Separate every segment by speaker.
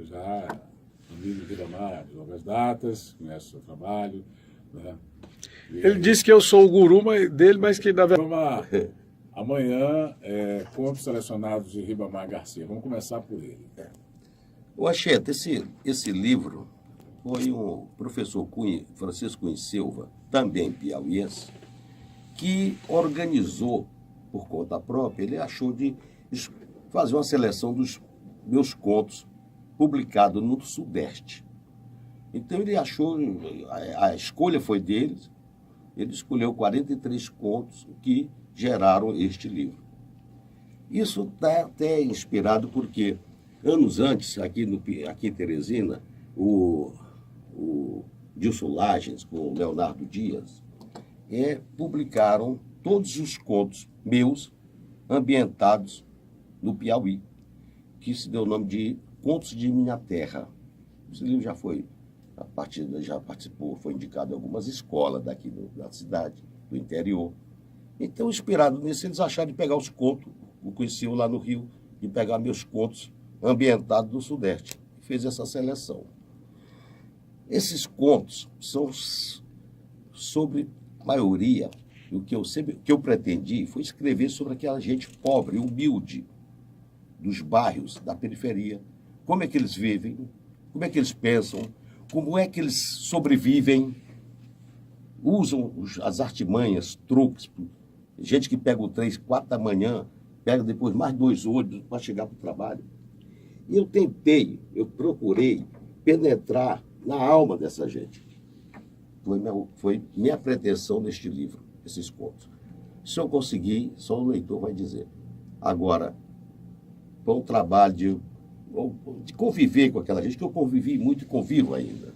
Speaker 1: Já amigo de Ribamar de longas datas, conhece o seu trabalho. Né?
Speaker 2: Ele disse que eu sou o guru dele, mas que na verdade...
Speaker 1: Ribamar, amanhã, contos selecionados de Ribamar Garcia. Vamos começar por ele.
Speaker 3: O Anchieta, esse livro foi o professor Francisco Cunha Silva, também piauiense, que organizou por conta própria. Ele achou de fazer uma seleção dos meus contos publicados no Sudeste. Então ele achou, a escolha foi dele, ele escolheu 43 contos que geraram este livro. Isso está até inspirado porque, anos antes, aqui em Teresina, o Dilson Lages com o Leonardo Dias publicaram todos os contos meus ambientados no Piauí, que se deu o nome de Contos de Minha Terra. Esse livro já participou, foi indicado em algumas escolas daqui da cidade, do interior. Então, inspirado nisso, eles acharam de pegar os contos, o conheciam lá no Rio, e pegar meus contos ambientados no Sudeste. Fez essa seleção. Esses contos são sobre a maioria, o que eu pretendi foi escrever sobre aquela gente pobre, humilde, dos bairros, da periferia, como é que eles vivem, como é que eles pensam, como é que eles sobrevivem, usam as artimanhas, truques, gente que pega o 3, 4 da manhã, pega depois mais 2 ônibus para chegar para o trabalho. E eu procurei penetrar na alma dessa gente. Foi minha pretensão neste livro, esses contos. Se eu conseguir, só o leitor vai dizer. Agora, foi um trabalho de conviver com aquela gente, que eu convivi muito e convivo ainda.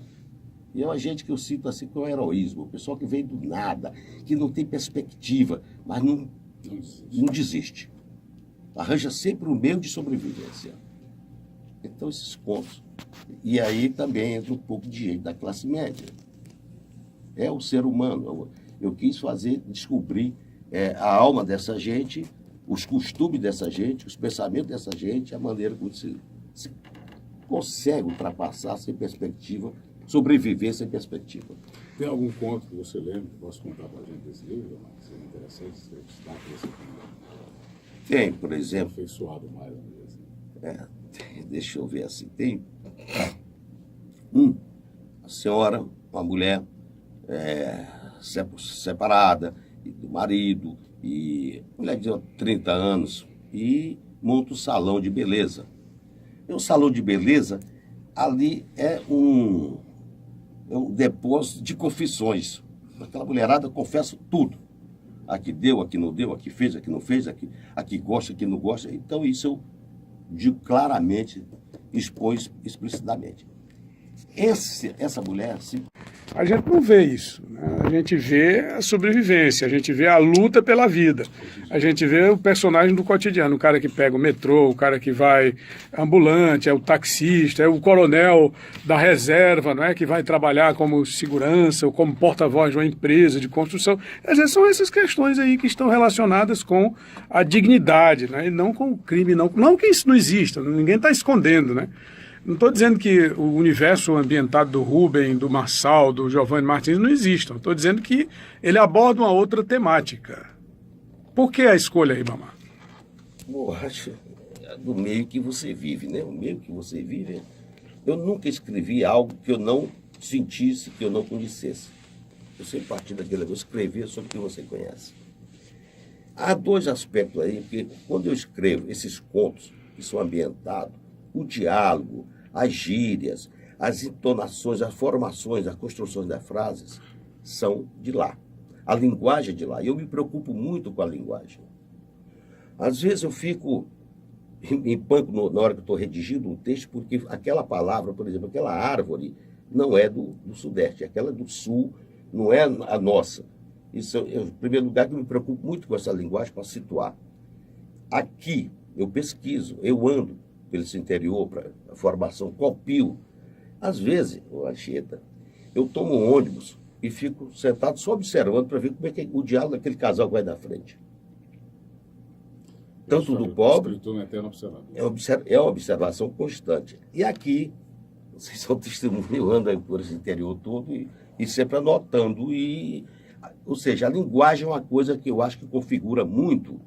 Speaker 3: E é uma gente que eu cito assim com heroísmo, o pessoal que vem do nada, que não tem perspectiva, mas não desiste. Arranja sempre um meio de sobrevivência. Então, esses contos. E aí também entra um pouco de gente da classe média. É o ser humano. Eu quis descobrir a alma dessa gente, os costumes dessa gente, os pensamentos dessa gente, a maneira como se consegue ultrapassar sem perspectiva, sobreviver sem perspectiva.
Speaker 1: Tem algum conto que você lembra que possa contar para a gente desse livro? Seria interessante você destacar esse aqui.
Speaker 3: Tem, por exemplo...
Speaker 1: Afeiçoado mais, vamos dizer assim.
Speaker 3: Deixa eu ver assim. Tem a senhora, uma mulher separada do marido, e mulher de 30 anos, e monta um salão de beleza. E o salão de beleza, ali é um depósito de confissões. Aquela mulherada confessa tudo. Aqui deu, aqui não deu, aqui fez, aqui não fez, aqui gosta, aqui não gosta. Então isso eu digo claramente, expôs explicitamente. Essa mulher, assim...
Speaker 2: A gente não vê isso, né? A gente vê a sobrevivência, a gente vê a luta pela vida, a gente vê o personagem do cotidiano, o cara que pega o metrô, o cara que vai ambulante, é o taxista, é o coronel da reserva, não é? Que vai trabalhar como segurança ou como porta-voz de uma empresa de construção. Às vezes são essas questões aí que estão relacionadas com a dignidade, né? E não com o crime, não que isso não exista, ninguém está escondendo, né? Não estou dizendo que o universo ambientado do Rubem, do Marçal, do Giovanni Martins não existam. Estou dizendo que ele aborda uma outra temática. Por que a escolha, Ribamar?
Speaker 3: Eu acho do meio que você vive, né? O meio que você vive. Eu nunca escrevi algo que eu não sentisse, que eu não conhecesse. Eu sempre parti daquele negócio, escrever sobre o que você conhece. Há 2 aspectos aí, porque quando eu escrevo esses contos que são ambientados, o diálogo, as gírias, as entonações, as formações, as construções das frases são de lá. A linguagem é de lá. E eu me preocupo muito com a linguagem. Às vezes eu fico em pânico na hora que eu estou redigindo um texto, porque aquela palavra, por exemplo, aquela árvore, não é do Sudeste, aquela do Sul, não é a nossa. Isso é o primeiro lugar que eu me preocupo muito com essa linguagem para situar. Aqui eu pesquiso, eu ando pelo interior, para a formação, copio. Às vezes, Anchieta, eu tomo um ônibus e fico sentado só observando para ver como é que é o diálogo daquele casal que vai na frente. tanto do pobre,
Speaker 1: Espírito no eterno observador.
Speaker 3: é uma observação constante. E aqui, vocês são testemunhos, andam por esse interior todo e sempre anotando. Ou seja, a linguagem é uma coisa que eu acho que configura muito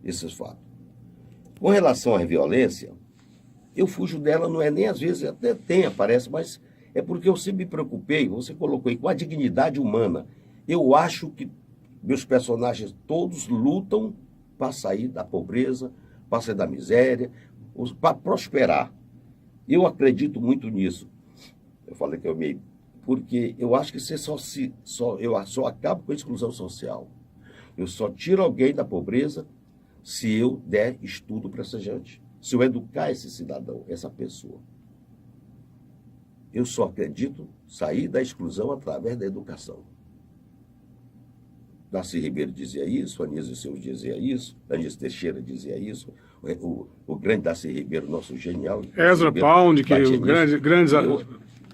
Speaker 3: esses fatos. Com relação à violência, eu fujo dela, não é nem às vezes, até tem, aparece, mas é porque eu sempre me preocupei, você colocou aí, com a dignidade humana. Eu acho que meus personagens todos lutam para sair da pobreza, para sair da miséria, para prosperar. Eu acredito muito nisso. Eu falei que eu meio... Porque eu acho que você eu só acabo com a exclusão social. Eu só tiro alguém da pobreza se eu der estudo para essa gente. Se eu educar esse cidadão, essa pessoa. Eu só acredito sair da exclusão através da educação. Darcy Ribeiro dizia isso, Anísio Silva dizia isso, Anísio Teixeira dizia isso, o grande Darcy Ribeiro, nosso genial.
Speaker 2: Ezra Pound, que o grande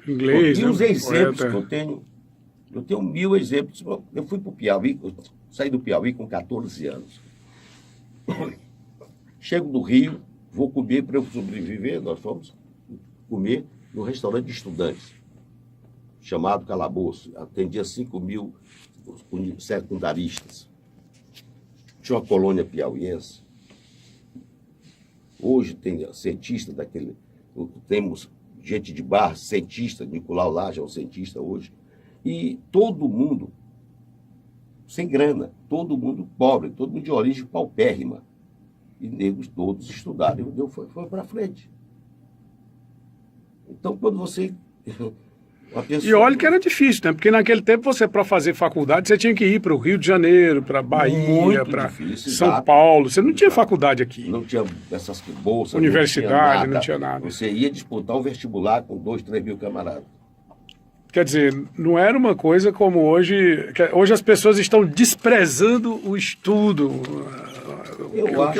Speaker 2: inglês.
Speaker 3: E os exemplos
Speaker 2: poeta.
Speaker 3: que eu tenho 1000 exemplos. Eu fui para o Piauí, eu saí do Piauí com 14 anos. Chego do Rio, vou comer para eu sobreviver, nós fomos comer no restaurante de estudantes, chamado Calabouço, atendia 5.000 secundaristas. Tinha uma colônia piauiense. Hoje tem cientista daquele... Temos gente de Barra, cientista, Nicolau Laje é um cientista hoje. E todo mundo sem grana, todo mundo pobre, todo mundo de origem paupérrima. E negros todos estudaram, e foi para frente. Então, quando você...
Speaker 2: E olha que era difícil, né? Porque naquele tempo você, para fazer faculdade, você tinha que ir para o Rio de Janeiro, para Bahia, para São
Speaker 3: exato.
Speaker 2: Paulo. Você não tinha faculdade aqui.
Speaker 3: Não tinha essas bolsas.
Speaker 2: Universidade, não tinha nada.
Speaker 3: Você ia disputar um vestibular com 2, 3 mil camaradas.
Speaker 2: Quer dizer, não era uma coisa como hoje. Hoje as pessoas estão desprezando o estudo.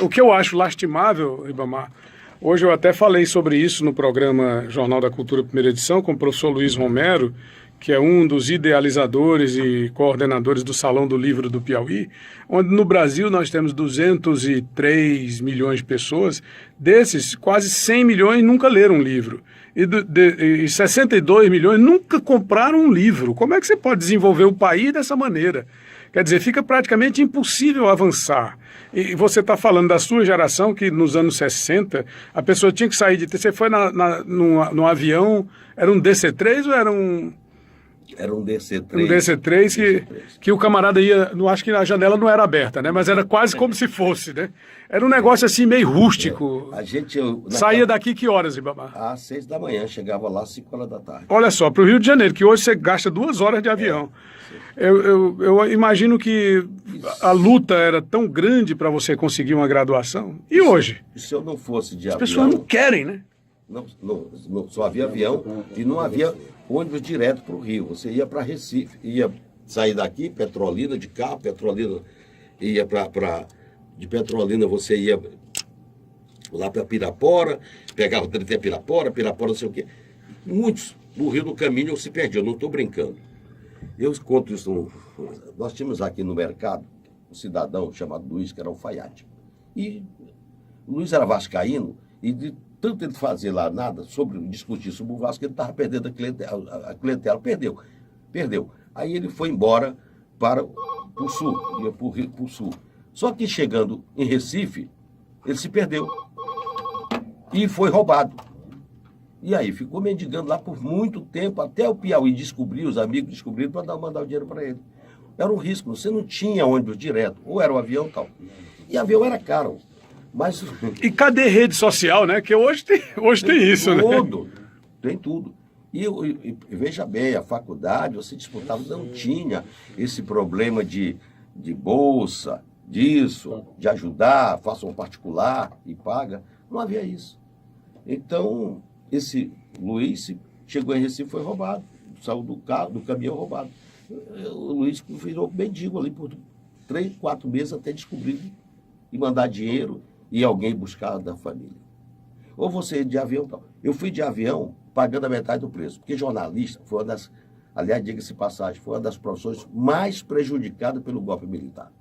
Speaker 2: O que eu acho lastimável, Ribamar. Hoje eu até falei sobre isso no programa Jornal da Cultura, primeira edição, com o professor Luiz Romero, que é um dos idealizadores e coordenadores do Salão do Livro do Piauí, onde no Brasil nós temos 203 milhões de pessoas, desses quase 100 milhões nunca leram um livro, e 62 milhões nunca compraram um livro. Como é que você pode desenvolver o país dessa maneira? Quer dizer, fica praticamente impossível avançar. E você está falando da sua geração, que nos anos 60, a pessoa tinha que sair de... Você foi num avião, era um DC-3 ou era um...
Speaker 3: Era um DC-3.
Speaker 2: Um DC-3 que o camarada ia... Não, acho que a janela não era aberta, né? Mas era quase como se fosse, né? Era um negócio assim meio rústico.
Speaker 3: A gente...
Speaker 2: Saía daqui que horas, Ribamar?
Speaker 3: Às 6 da manhã, chegava lá às 5 horas da tarde.
Speaker 2: Olha só, para o Rio de Janeiro, que hoje você gasta 2 horas de avião. Eu imagino que a luta era tão grande para você conseguir uma graduação. E hoje?
Speaker 3: Se eu não fosse de avião...
Speaker 2: As pessoas não querem, né?
Speaker 3: Não, só havia avião e não havia ônibus direto para o Rio. Você ia para Recife, ia sair daqui, Petrolina, de carro, Petrolina, ia de Petrolina você ia lá para Pirapora, pegava o trem até Pirapora, não sei o quê. Muitos no Rio do Caminho se perdiam, não estou brincando. Eu conto isso, nós tínhamos aqui no mercado um cidadão chamado Luiz, que era alfaiate. E o Luiz era vascaíno, e de tanto ele fazer lá nada discutir sobre o Vasco, ele estava perdendo a clientela. Perdeu. Aí ele foi embora para o sul, ia para o sul. Só que chegando em Recife, ele se perdeu e foi roubado. E aí ficou mendigando lá por muito tempo, até o Piauí descobrir, os amigos descobriram para mandar o dinheiro para ele. Era um risco, você não tinha ônibus direto, ou era o avião e tal. E avião era caro. Mas...
Speaker 2: E cadê rede social, né? Que hoje tem isso,
Speaker 3: tudo,
Speaker 2: né?
Speaker 3: Tem tudo. E veja bem, a faculdade, você disputava, não tinha esse problema de bolsa, disso, de ajudar, faça um particular e paga. Não havia isso. Então, esse Luiz chegou em Recife e foi roubado. Saiu do caminhão roubado. O Luiz virou mendigo ali por 3, 4 meses até descobrir e mandar dinheiro e alguém buscar da família. Ou você ia de avião, tal. Eu fui de avião pagando a metade do preço, porque jornalista foi uma das, aliás, diga-se passagem, foi uma das profissões mais prejudicadas pelo golpe militar.